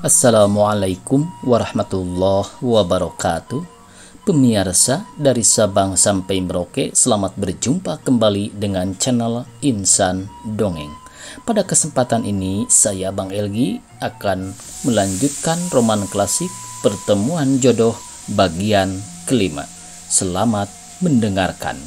Assalamualaikum warahmatullahi wabarakatuh. Pemirsa dari Sabang sampai Merauke, selamat berjumpa kembali dengan channel Insan Dongeng. Pada kesempatan ini, saya Bang Elgi akan melanjutkan roman klasik Pertemuan Jodoh bagian kelima. Selamat mendengarkan.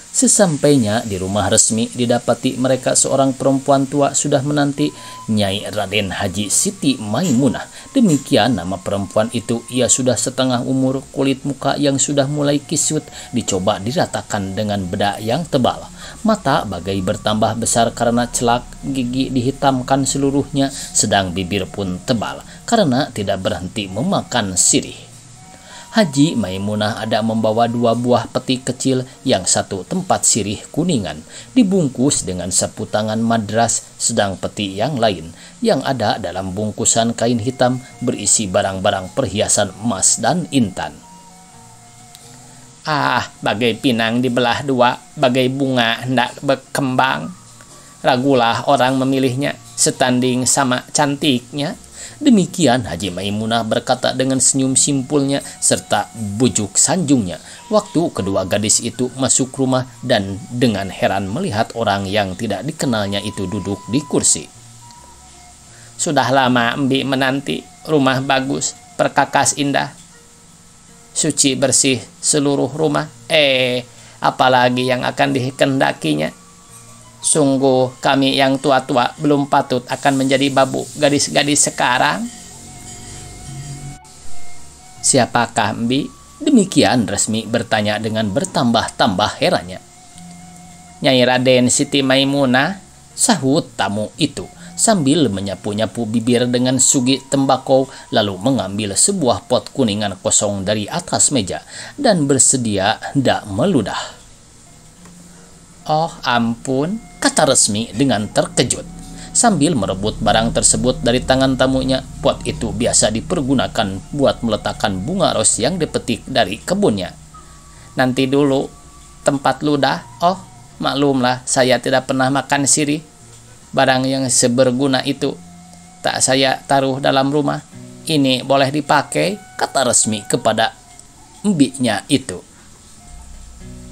Sesampainya di rumah resmi, didapati mereka seorang perempuan tua sudah menanti, Nyai Raden Haji Siti Maimunah. Demikian nama perempuan itu. Ia sudah setengah umur, kulit muka yang sudah mulai kisut dicoba diratakan dengan bedak yang tebal. Mata bagai bertambah besar karena celak, gigi dihitamkan seluruhnya, sedang bibir pun tebal karena tidak berhenti memakan sirih. Haji Maimunah ada membawa 2 buah peti kecil, yang satu tempat sirih kuningan, dibungkus dengan sapu tangan madras, sedang peti yang lain yang ada dalam bungkusan kain hitam berisi barang-barang perhiasan emas dan intan. Bagai pinang dibelah 2, bagai bunga hendak berkembang. Ragulah orang memilihnya, setanding sama cantiknya. Demikian Haji Maimunah berkata dengan senyum simpulnya serta bujuk sanjungnya. Waktu kedua gadis itu masuk rumah dan dengan heran melihat orang yang tidak dikenalnya itu duduk di kursi. Sudah lama Mbi menanti, rumah bagus, perkakas indah, suci bersih seluruh rumah. Apalagi yang akan dikehendakinya. Sungguh kami yang tua-tua belum patut akan menjadi babu gadis-gadis sekarang. Siapakah Mbi? Demikian resmi bertanya dengan bertambah-tambah herannya. Nyai Raden Siti Maimunah, sahut tamu itu sambil menyapu-nyapu bibir dengan sugi tembakau, lalu mengambil sebuah pot kuningan kosong dari atas meja dan bersedia hendak meludah. Oh ampun, kata resmi dengan terkejut. Sambil merebut barang tersebut dari tangan tamunya, pot itu biasa dipergunakan buat meletakkan bunga ros yang dipetik dari kebunnya. Nanti dulu, tempat ludah. Oh, maklumlah, saya tidak pernah makan sirih. Barang yang seberguna itu tak saya taruh dalam rumah. Ini boleh dipakai, kata resmi kepada mbiknya itu.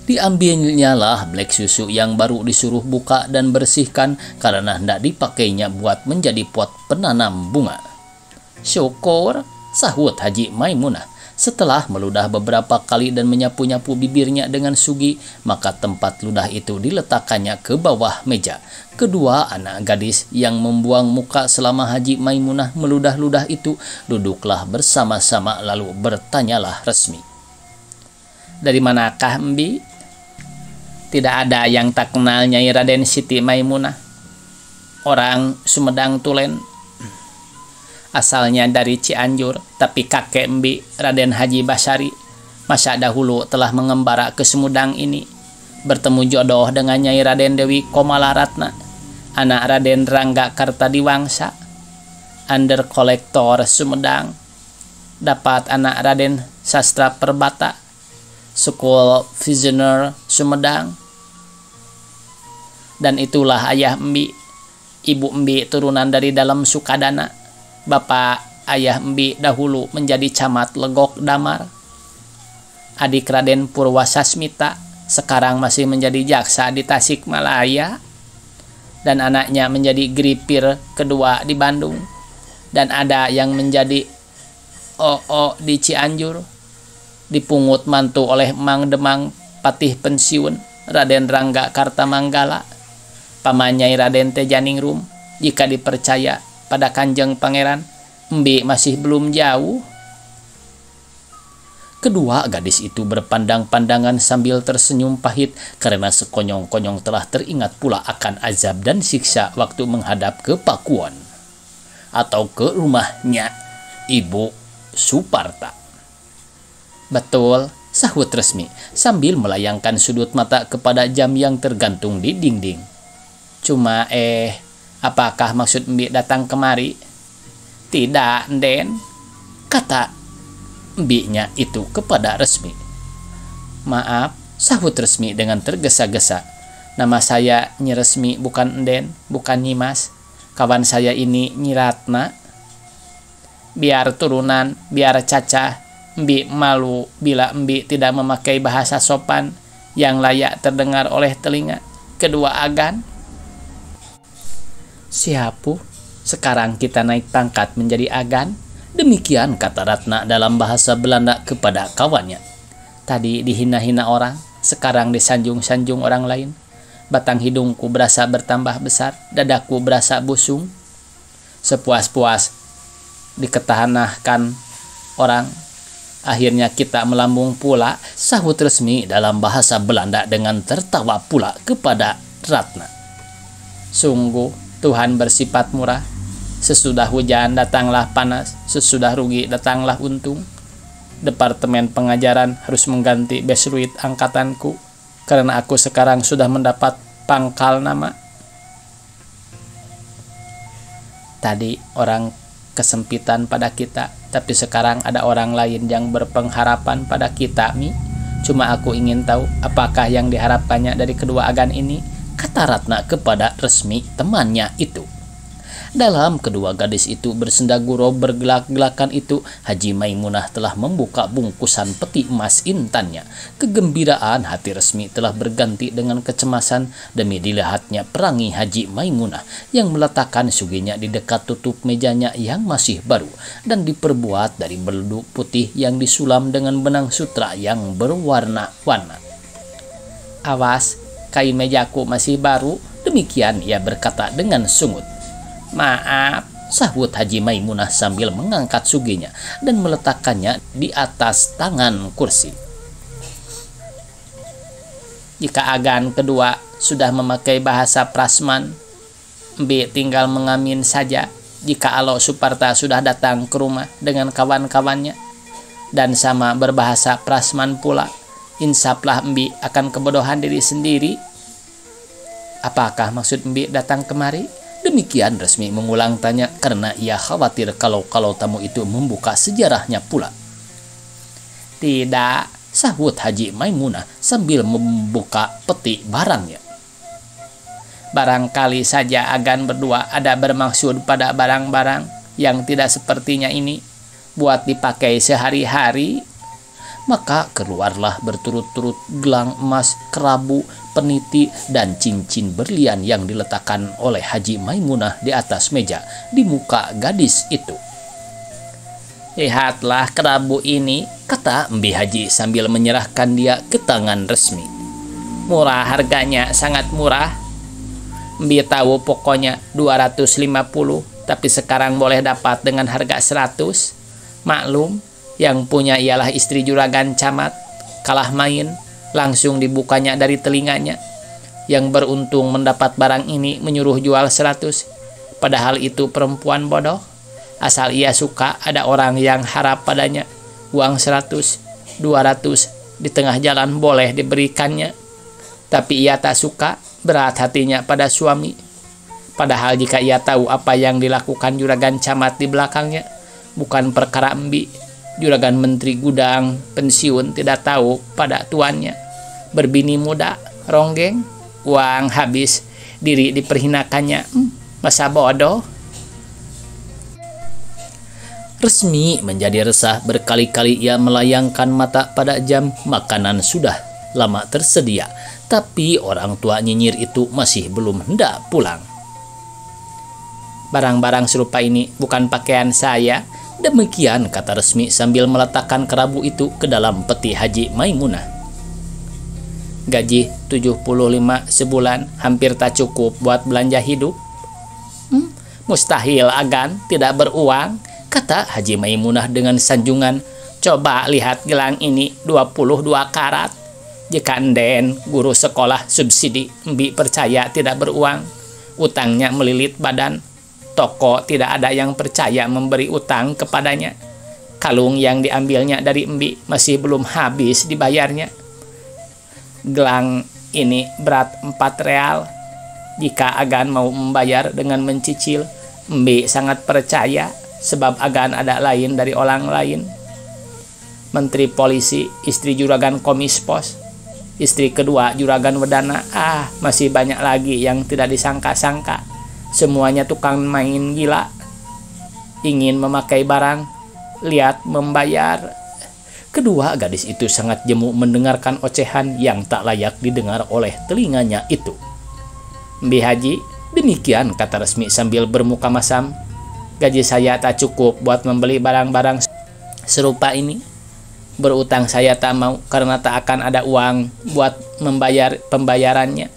Diambilnya lah blek susu yang baru disuruh buka dan bersihkan karena hendak dipakainya buat menjadi pot penanam bunga. Syukur, sahut Haji Maimunah. Setelah meludah beberapa kali dan menyapu-nyapu bibirnya dengan sugi, maka tempat ludah itu diletakkannya ke bawah meja. Kedua anak gadis yang membuang muka selama Haji Maimunah meludah-ludah itu duduklah bersama-sama, lalu bertanyalah resmi. Dari manakah Mbi? Tidak ada yang tak kenal Nyai Raden Siti Maimunah. Orang Sumedang Tulen. Asalnya dari Cianjur, tapi kakek Mbi, Raden Haji Basari, masa dahulu telah mengembara ke Sumedang ini. Bertemu jodoh dengan Nyai Raden Dewi Komalaratna, anak Raden Rangga Kartadiwangsa, under kolektor Sumedang. Dapat anak Raden Sastra Perbata, School Visioner Sumedang. Dan itulah ayah Mbi. Ibu Mbi turunan dari dalam Sukadana. Bapak ayah Mbi dahulu menjadi camat Legok Damar. Adik Raden Purwasasmita sekarang masih menjadi jaksa di Tasikmalaya. Dan anaknya menjadi gripir kedua di Bandung. Dan ada yang menjadi OO di Cianjur, dipungut mantu oleh Mang Demang Patih pensiun Raden Rangga Kartamanggala, pamannyai Raden Tejaningrum. Jika dipercaya pada Kanjeng Pangeran, Mbi masih belum jauh. Kedua gadis itu berpandang-pandangan sambil tersenyum pahit karena sekonyong-konyong telah teringat pula akan azab dan siksa waktu menghadap ke Pakuwon atau ke rumahnya Ibu Suparta. Betul, sahut resmi sambil melayangkan sudut mata kepada jam yang tergantung di dinding. Cuma apakah maksud Mbi datang kemari? Tidak, Den, kata Mbinya itu kepada resmi. Maaf, sahut resmi dengan tergesa-gesa. Nama saya Nyi Resmi, bukan Den, bukan Nyimas. Kawan saya ini Nyi Ratna. Biar turunan, biar cacah, Mbi malu bila Mbi tidak memakai bahasa sopan yang layak terdengar oleh telinga kedua agan. Siapu, sekarang kita naik pangkat menjadi agan. Demikian kata Ratna dalam bahasa Belanda kepada kawannya. Tadi dihina-hina orang, sekarang disanjung-sanjung orang lain. Batang hidungku berasa bertambah besar, dadaku berasa busung. Sepuas-puas diketahanahkan orang. Akhirnya kita melambung pula, sahut Resmi dalam bahasa Belanda dengan tertawa pula kepada Ratna. Sungguh Tuhan bersifat murah. Sesudah hujan datanglah panas, sesudah rugi datanglah untung. Departemen pengajaran harus mengganti besruit angkatanku karena aku sekarang sudah mendapat pangkal nama. Tadi orang kesempitan pada kita, tapi sekarang ada orang lain yang berpengharapan pada kita, Mi. Cuma aku ingin tahu apakah yang diharapkannya dari kedua agan ini, kata Ratna kepada Resmi temannya itu. Dalam kedua gadis itu bersenda gurau bergelak-gelakan itu, Haji Maimunah telah membuka bungkusan peti emas intannya. Kegembiraan hati Resmi telah berganti dengan kecemasan demi dilihatnya perangi Haji Maimunah yang meletakkan suginya di dekat tutup mejanya yang masih baru dan diperbuat dari beleduk putih yang disulam dengan benang sutra yang berwarna-warna. Awas, kain mejaku masih baru, demikian ia berkata dengan sungut. Maaf, sahut Haji Maimunah sambil mengangkat suginya dan meletakkannya di atas tangan kursi. Jika agan kedua sudah memakai bahasa Prasman, Mbi tinggal mengamin saja. Jika Alo Suparta sudah datang ke rumah dengan kawan-kawannya dan sama berbahasa Prasman pula, insaplah Mbi akan kebodohan diri sendiri. Apakah maksud Mbi datang kemari? Demikian Resmi mengulang tanya karena ia khawatir kalau tamu itu membuka sejarahnya pula. Tidak, sahut Haji Maimunah sambil membuka peti barangnya. Barangkali saja agan berdua ada bermaksud pada barang-barang yang tidak sepertinya ini buat dipakai sehari-hari. Maka keluarlah berturut-turut gelang emas, kerabu, peniti, dan cincin berlian yang diletakkan oleh Haji Maimunah di atas meja di muka gadis itu. Lihatlah kerabu ini, kata Mbi Haji sambil menyerahkan dia ke tangan Resmi. Murah harganya, sangat murah. Mbi tahu pokoknya 250, tapi sekarang boleh dapat dengan harga 100. Maklum, yang punya ialah istri juragan camat. Kalah main, langsung dibukanya dari telinganya. Yang beruntung mendapat barang ini menyuruh jual 100. Padahal itu perempuan bodoh. Asal ia suka, ada orang yang harap padanya. Uang 100, 200 di tengah jalan boleh diberikannya. Tapi ia tak suka, berat hatinya pada suami. Padahal jika ia tahu apa yang dilakukan juragan camat di belakangnya, bukan perkara Mbi. Juragan Menteri Gudang pensiun tidak tahu pada tuannya. Berbini muda, ronggeng, uang habis, diri diperhinakannya. Masa bodoh? Resmi menjadi resah, berkali-kali ia melayangkan mata pada jam. Makanan sudah lama tersedia, tapi orang tua nyinyir itu masih belum hendak pulang. Barang-barang serupa ini bukan pakaian saya. Demikian kata Resmi sambil meletakkan kerabu itu ke dalam peti Haji Maimunah. Gaji 75 sebulan hampir tak cukup buat belanja hidup. Mustahil agan tidak beruang, kata Haji Maimunah dengan sanjungan. Coba lihat gelang ini 22 karat. Jika enden guru sekolah subsidi, Mbi percaya tidak beruang. Utangnya melilit badan. Toko tidak ada yang percaya memberi utang kepadanya. Kalung yang diambilnya dari Mbi masih belum habis dibayarnya. Gelang ini berat 4 real. Jika agan mau membayar dengan mencicil, Mbi sangat percaya sebab agan ada lain dari orang lain. Menteri Polisi, istri juragan Komis Pos, istri kedua juragan Wedana, masih banyak lagi yang tidak disangka-sangka. Semuanya tukang main gila. Ingin memakai barang lihat membayar. Kedua gadis itu sangat jemu mendengarkan ocehan yang tak layak didengar oleh telinganya itu. Mbi Haji, Demikian kata Resmi sambil bermuka masam. gaji saya tak cukup buat membeli barang-barang serupa ini. Berutang saya tak mau karena tak akan ada uang buat membayar pembayarannya.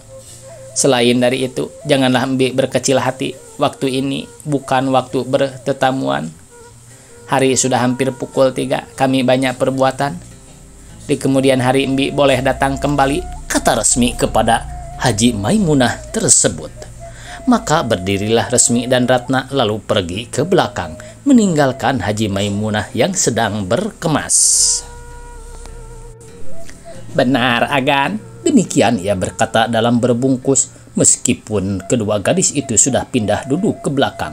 Selain dari itu, janganlah Mbi berkecil hati. Waktu ini bukan waktu bertetamuan. Hari sudah hampir pukul 3, kami banyak perbuatan. Di kemudian hari Mbi boleh datang kembali, kata Resmi kepada Haji Maimunah tersebut. Maka berdirilah Resmi dan Ratna lalu pergi ke belakang, meninggalkan Haji Maimunah yang sedang berkemas. Benar, Agan. Demikian ia berkata dalam berbungkus, meskipun kedua gadis itu sudah pindah duduk ke belakang.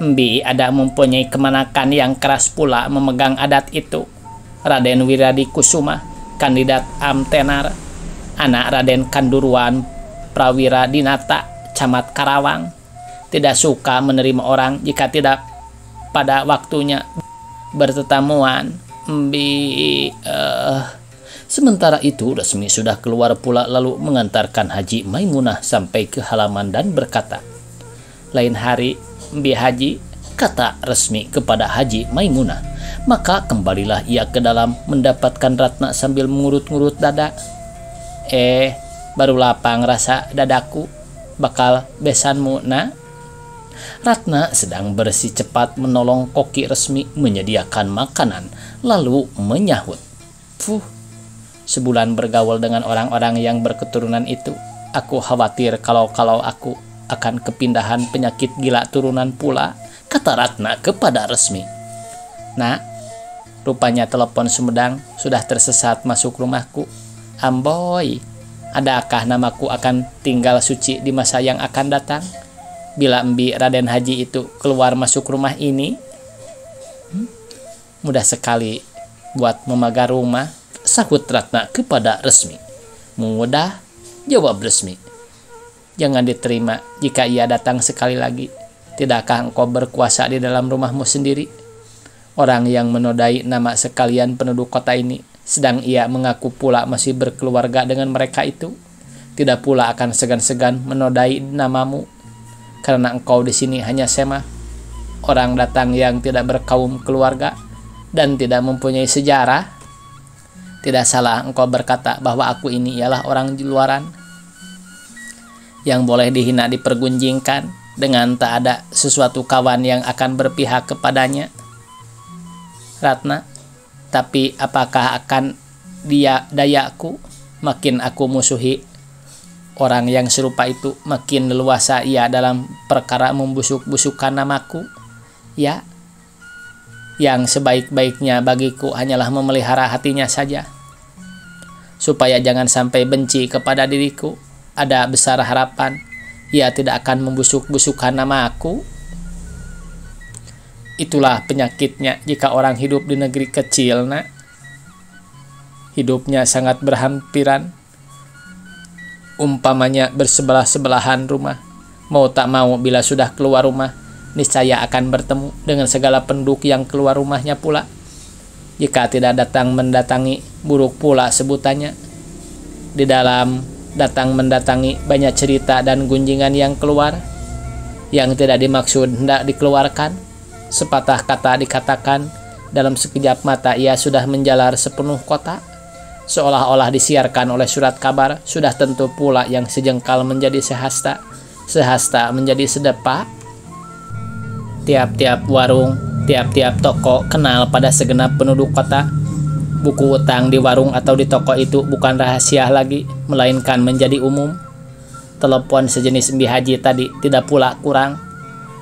Mbi ada mempunyai kemanakan yang keras pula memegang adat itu. Raden Wiradi Kusuma, kandidat Amtenar, anak Raden Kanduruan Prawira Dinata, Camat Karawang, tidak suka menerima orang jika tidak pada waktunya bertetamuan. Sementara itu Resmi sudah keluar pula lalu mengantarkan Haji Maimunah sampai ke halaman dan berkata, lain hari Mbi Haji, kata Resmi kepada Haji Maimunah. Maka kembalilah ia ke dalam mendapatkan Ratna sambil mengurut-ngurut dada. Baru lapang rasa dadaku, bakal besanmu nak. Ratna sedang bersih cepat menolong koki Resmi menyediakan makanan, lalu menyahut, sebulan bergaul dengan orang-orang yang berketurunan itu, aku khawatir kalau aku akan kepindahan penyakit gila turunan pula, kata Ratna kepada Resmi. Nak, rupanya telepon Sumedang sudah tersesat masuk rumahku. Amboy, adakah namaku akan tinggal suci di masa yang akan datang? Bila Mbi Raden Haji itu keluar masuk rumah ini, mudah sekali buat memagar rumah, sahut Ratna kepada Resmi. Mudah, jawab Resmi. Jangan diterima jika ia datang sekali lagi. Tidakkah engkau berkuasa di dalam rumahmu sendiri? Orang yang menodai nama sekalian penduduk kota ini, sedang ia mengaku pula masih berkeluarga dengan mereka itu, tidak pula akan segan-segan menodai namamu, karena engkau di sini hanya sema, orang datang yang tidak berkaum keluarga dan tidak mempunyai sejarah. Tidak salah engkau berkata bahwa aku ini ialah orang di luaran yang boleh dihina dipergunjingkan dengan tak ada sesuatu kawan yang akan berpihak kepadanya. Ratna, tapi apakah akan dia dayaku? Makin aku musuhi orang yang serupa itu, makin leluasa ia dalam perkara membusuk-busukkan namaku. Ya, yang sebaik-baiknya bagiku hanyalah memelihara hatinya saja, supaya jangan sampai benci kepada diriku. Ada besar harapan ia tidak akan membusuk-busukkan nama aku. Itulah penyakitnya jika orang hidup di negeri kecil, nak. Hidupnya sangat berhampiran, umpamanya bersebelah-sebelahan rumah. Mau tak mau bila sudah keluar rumah, niscaya akan bertemu dengan segala penduduk yang keluar rumahnya pula. Jika tidak datang mendatangi, buruk pula sebutannya. Di dalam datang mendatangi banyak cerita dan gunjingan yang keluar, yang tidak dimaksud hendak dikeluarkan. Sepatah kata dikatakan, dalam sekejap mata ia sudah menjalar sepenuh kota, seolah-olah disiarkan oleh surat kabar. Sudah tentu pula yang sejengkal menjadi sehasta, sehasta menjadi sedepa. Tiap-tiap warung, tiap-tiap toko kenal pada segenap penduduk kota. Buku utang di warung atau di toko itu bukan rahasia lagi, melainkan menjadi umum. Telepon sejenis Mbi Haji tadi tidak pula kurang.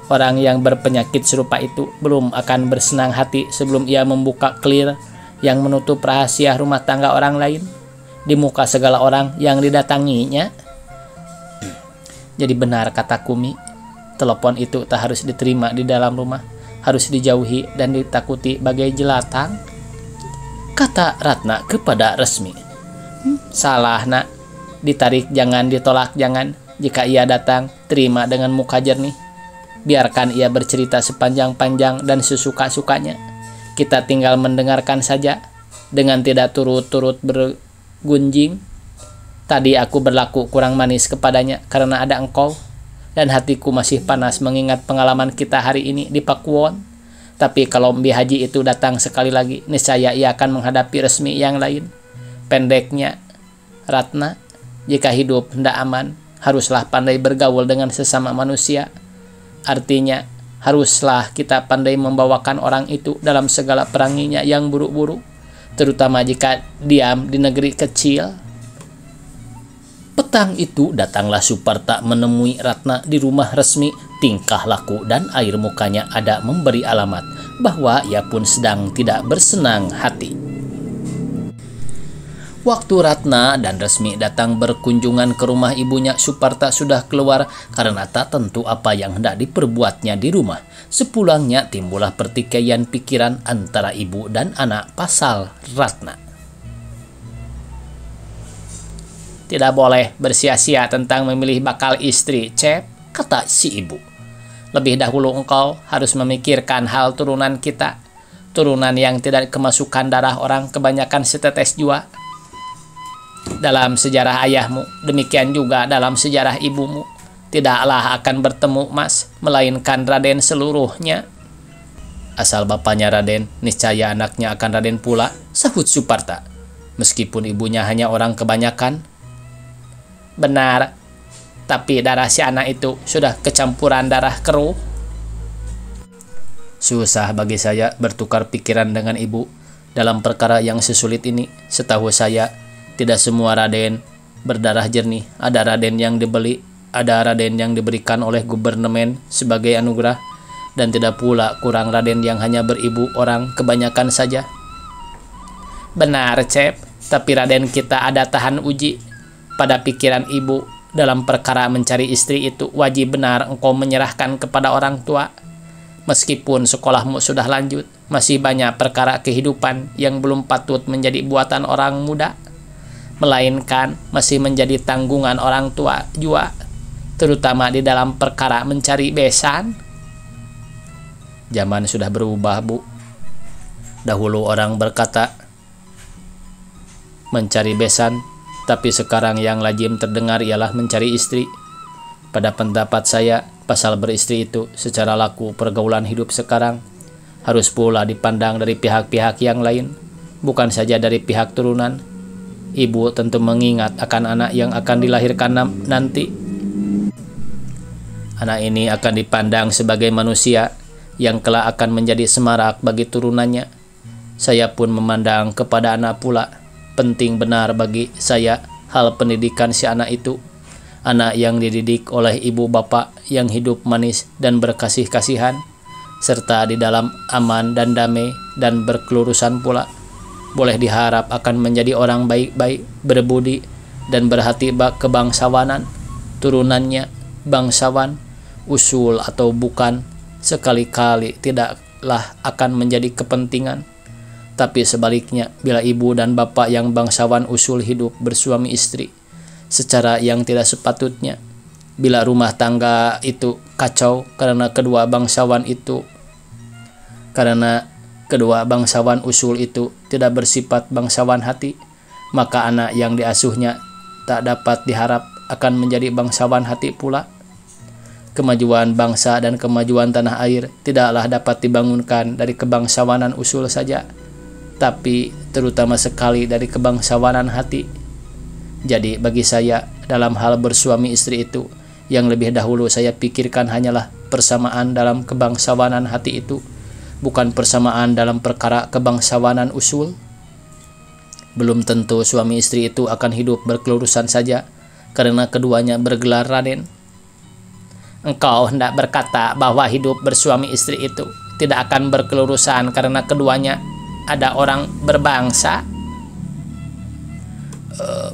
Orang yang berpenyakit serupa itu belum akan bersenang hati sebelum ia membuka clear yang menutup rahasia rumah tangga orang lain di muka segala orang yang didatanginya. Jadi benar kata Kumi, telepon itu tak harus diterima di dalam rumah, harus dijauhi dan ditakuti bagai jelatang, kata Ratna kepada Resmi. Salah, nak. Ditarik jangan, ditolak jangan. Jika ia datang, terima dengan muka jernih. Biarkan ia bercerita sepanjang-panjang dan sesuka-sukanya. Kita tinggal mendengarkan saja dengan tidak turut-turut bergunjing. Tadi aku berlaku kurang manis kepadanya karena ada engkau, dan hatiku masih panas mengingat pengalaman kita hari ini di Pakuwon. Tapi kalau Mbi Haji itu datang sekali lagi, niscaya ia akan menghadapi resmi yang lain. Pendeknya, Ratna, jika hidup hendak aman, haruslah pandai bergaul dengan sesama manusia. Artinya, haruslah kita pandai membawakan orang itu dalam segala peranginya yang buruk-buruk, terutama jika diam di negeri kecil. Petang itu datanglah Suparta menemui Ratna di rumah resmi. Tingkah laku dan air mukanya ada memberi alamat bahwa ia pun sedang tidak bersenang hati. Waktu Ratna dan Resmi datang berkunjungan ke rumah ibunya, Suparta sudah keluar karena tak tentu apa yang hendak diperbuatnya di rumah. Sepulangnya timbullah pertikaian pikiran antara ibu dan anak pasal Ratna. Tidak boleh bersia-sia tentang memilih bakal istri, Cep, kata si ibu. Lebih dahulu engkau harus memikirkan hal turunan kita. Turunan yang tidak kemasukan darah orang kebanyakan setetes jua. Dalam sejarah ayahmu, demikian juga dalam sejarah ibumu, tidaklah akan bertemu Mas, melainkan Raden seluruhnya. Asal bapaknya Raden, niscaya anaknya akan Raden pula, sahut Suparta. Meskipun ibunya hanya orang kebanyakan. Benar, tapi darah si anak itu sudah kecampuran darah keruh. Susah bagi saya bertukar pikiran dengan ibu dalam perkara yang sesulit ini. Setahu saya, tidak semua Raden berdarah jernih. Ada Raden yang dibeli, ada Raden yang diberikan oleh gubernemen sebagai anugerah, dan tidak pula kurang Raden yang hanya beribu orang kebanyakan saja. Benar, Cep, tapi Raden kita ada tahan uji. Pada pikiran ibu, dalam perkara mencari istri itu wajib benar engkau menyerahkan kepada orang tua. Meskipun sekolahmu sudah lanjut, masih banyak perkara kehidupan yang belum patut menjadi buatan orang muda, melainkan masih menjadi tanggungan orang tua jua, terutama di dalam perkara mencari besan. Zaman sudah berubah, Bu. Dahulu orang berkata mencari besan, tapi sekarang yang lazim terdengar ialah mencari istri. Pada pendapat saya, pasal beristri itu secara laku pergaulan hidup sekarang harus pula dipandang dari pihak-pihak yang lain, bukan saja dari pihak turunan. Ibu tentu mengingat akan anak yang akan dilahirkan nanti. Anak ini akan dipandang sebagai manusia yang kelak akan menjadi semarak bagi turunannya. Saya pun memandang kepada anak pula. Penting benar bagi saya hal pendidikan si anak itu. Anak yang dididik oleh ibu bapak yang hidup manis dan berkasih-kasihan, serta di dalam aman dan damai dan berkelurusan pula, boleh diharap akan menjadi orang baik-baik, berbudi, dan berhati kebangsawanan. Turunannya bangsawan, usul atau bukan, sekali-kali tidaklah akan menjadi kepentingan. Tapi sebaliknya, bila ibu dan bapak yang bangsawan usul hidup bersuami istri secara yang tidak sepatutnya, bila rumah tangga itu kacau karena kedua bangsawan usul itu tidak bersifat bangsawan hati, maka anak yang diasuhnya tak dapat diharap akan menjadi bangsawan hati pula. Kemajuan bangsa dan kemajuan tanah air tidaklah dapat dibangunkan dari kebangsawanan usul saja, tapi terutama sekali dari kebangsawanan hati. Jadi bagi saya, dalam hal bersuami istri itu, yang lebih dahulu saya pikirkan hanyalah persamaan dalam kebangsawanan hati itu, bukan persamaan dalam perkara kebangsawanan usul. Belum tentu suami istri itu akan hidup berkelurusan saja karena keduanya bergelar Raden. Engkau hendak berkata bahwa hidup bersuami istri itu tidak akan berkelurusan karena keduanya ada orang berbangsa?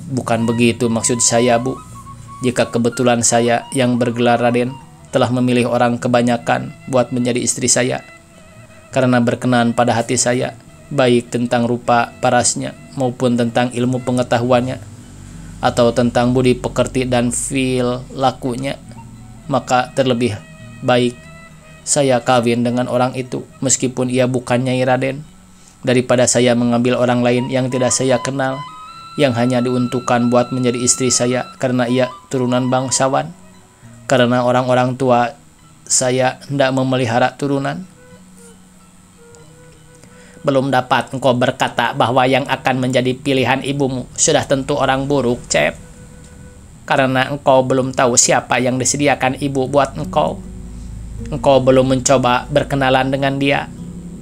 Bukan begitu maksud saya, Bu. Jika kebetulan saya yang bergelar Raden telah memilih orang kebanyakan buat menjadi istri saya, karena berkenan pada hati saya, baik tentang rupa parasnya maupun tentang ilmu pengetahuannya, atau tentang budi pekerti dan feel lakunya, maka terlebih baik saya kawin dengan orang itu meskipun ia bukan Nyai Raden, daripada saya mengambil orang lain yang tidak saya kenal, yang hanya diuntukkan buat menjadi istri saya karena ia turunan bangsawan, karena orang-orang tua saya hendak memelihara turunan. Belum dapat engkau berkata bahwa yang akan menjadi pilihan ibumu sudah tentu orang buruk, Cep. Karena engkau belum tahu siapa yang disediakan ibu buat engkau. Engkau belum mencoba berkenalan dengan dia,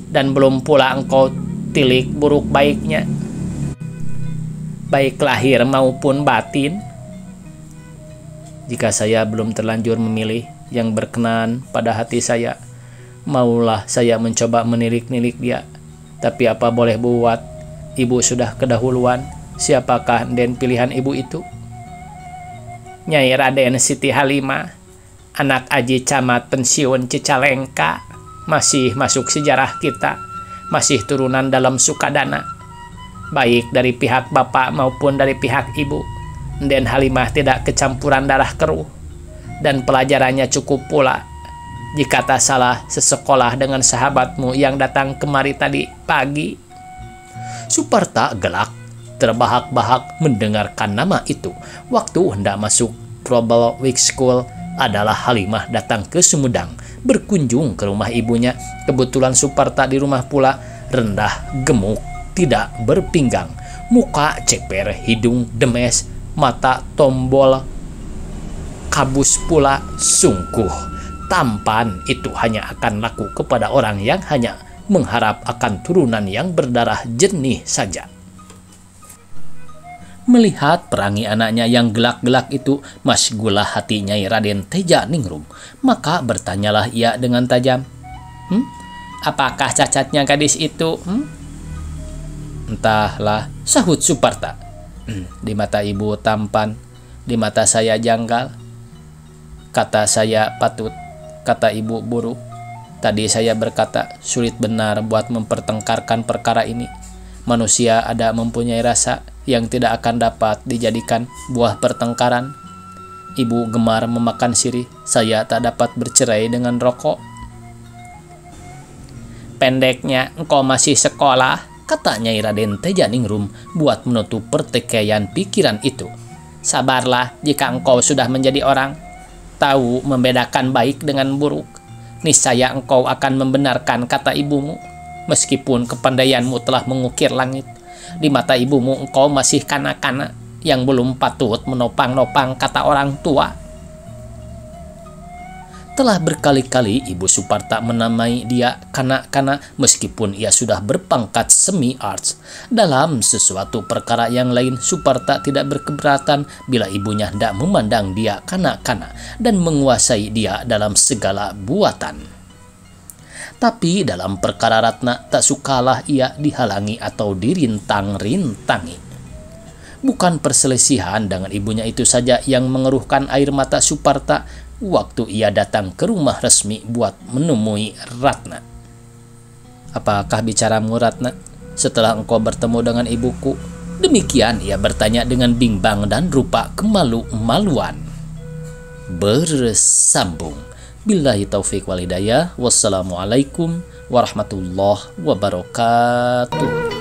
dan belum pula engkau tilik buruk baiknya, baik lahir maupun batin. Jika saya belum terlanjur memilih yang berkenan pada hati saya, maulah saya mencoba menilik-nilik dia. Tapi apa boleh buat, ibu sudah kedahuluan. Siapakah den pilihan ibu itu? Nyai Raden Siti Halimah, anak Aji Camat pensiun Cicalengka, masih masuk sejarah kita, masih turunan dalam Sukadana, baik dari pihak bapak maupun dari pihak ibu. Den Halimah tidak kecampuran darah keruh, dan pelajarannya cukup pula. Jika tak salah, sesekolah dengan sahabatmu yang datang kemari tadi pagi. Suparta gelak, terbahak-bahak mendengarkan nama itu. Waktu hendak masuk Probable Week School adalah Halimah datang ke Sumedang, berkunjung ke rumah ibunya. Kebetulan Suparta di rumah pula, rendah, gemuk, tidak berpinggang, muka ceper, hidung demes, mata tombol, kabus pula. Sungguh tampan itu hanya akan laku kepada orang yang hanya mengharap akan turunan yang berdarah jernih saja. Melihat perangi anaknya yang gelak-gelak itu, masgulah hati Nyai Raden Teja Ningrum. Maka bertanyalah ia dengan tajam, Apakah cacatnya gadis itu? Entahlah, sahut Suparta. Di mata ibu tampan, di mata saya janggal, kata saya patut, kata ibu buruk. Tadi saya berkata, sulit benar buat mempertengkarkan perkara ini. Manusia ada mempunyai rasa yang tidak akan dapat dijadikan buah pertengkaran. Ibu gemar memakan sirih, saya tak dapat bercerai dengan rokok. Pendeknya, engkau masih sekolah, kata Nyai Raden Teja Ningrum buat menutup pertikaian pikiran itu. Sabarlah, jika engkau sudah menjadi orang, tahu membedakan baik dengan buruk, niscaya engkau akan membenarkan kata ibumu. Meskipun kepandaianmu telah mengukir langit, di mata ibumu engkau masih kanak-kanak yang belum patut menopang-nopang kata orang tua. Telah berkali-kali Ibu Suparta menamai dia kanak-kanak meskipun ia sudah berpangkat semi-arts. Dalam sesuatu perkara yang lain, Suparta tidak berkeberatan bila ibunya hendak memandang dia kanak-kanak dan menguasai dia dalam segala buatan. Tapi dalam perkara Ratna, tak sukalah ia dihalangi atau dirintang-rintangi. Bukan perselisihan dengan ibunya itu saja yang mengeruhkan air mata Suparta waktu ia datang ke rumah resmi buat menemui Ratna. Apakah bicaramu, Ratna, setelah engkau bertemu dengan ibuku? Demikian ia bertanya dengan bimbang dan rupa kemalu-maluan. Bersambung. Billahi taufik wal hidayah. Wassalamualaikum warahmatullahi wabarakatuh.